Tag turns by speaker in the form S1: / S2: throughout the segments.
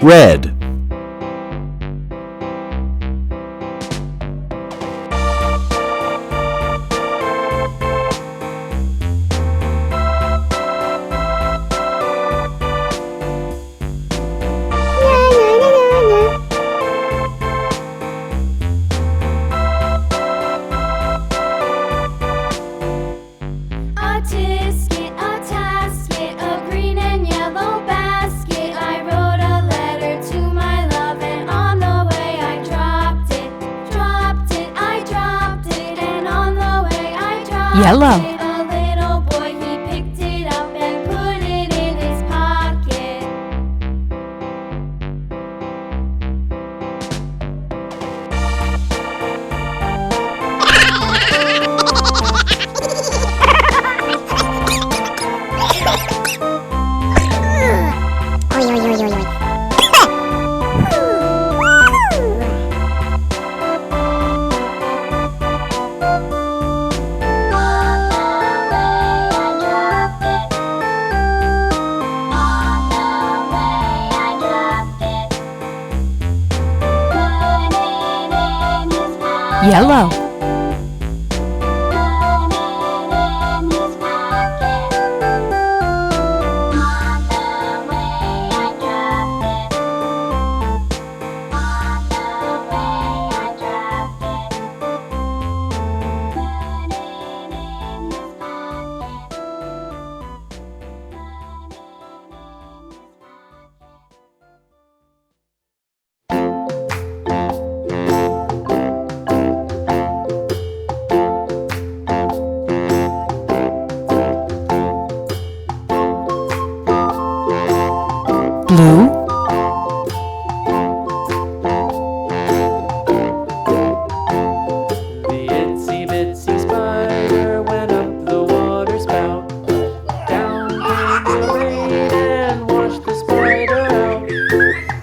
S1: Red.
S2: A tisket, a tasket, a green and yellow basket. I wrote a letter to my love, and on the way I dropped it. I dropped it, and on the way I dropped
S3: Yellow.
S2: it. A little boy, he picked it up and put it in his pocket.
S3: Yellow. Blue.
S4: The itsy bitsy spider went up the water spout. Down came the rain and washed the spider out.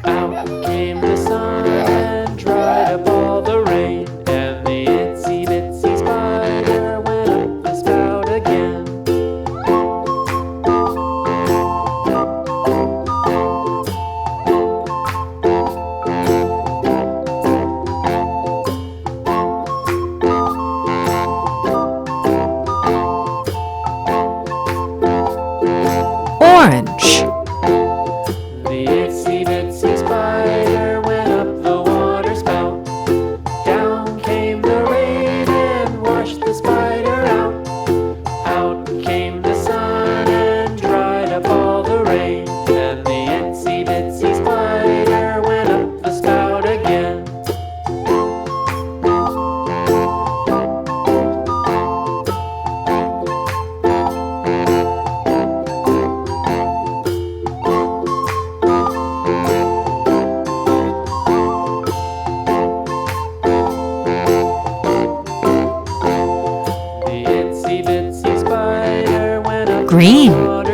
S4: Out came the sun and dried up all the rain. And the itsy bitsy spider went up the spout again.
S3: Orange.
S4: The itsy bitsy spider went up the water spout. Down came the rain and washed the spider out. Out came the sun and dried up all the rain. And the itsy bitsy spider went up the spout again. The itsy bitsy spider went up
S3: Green.
S4: the water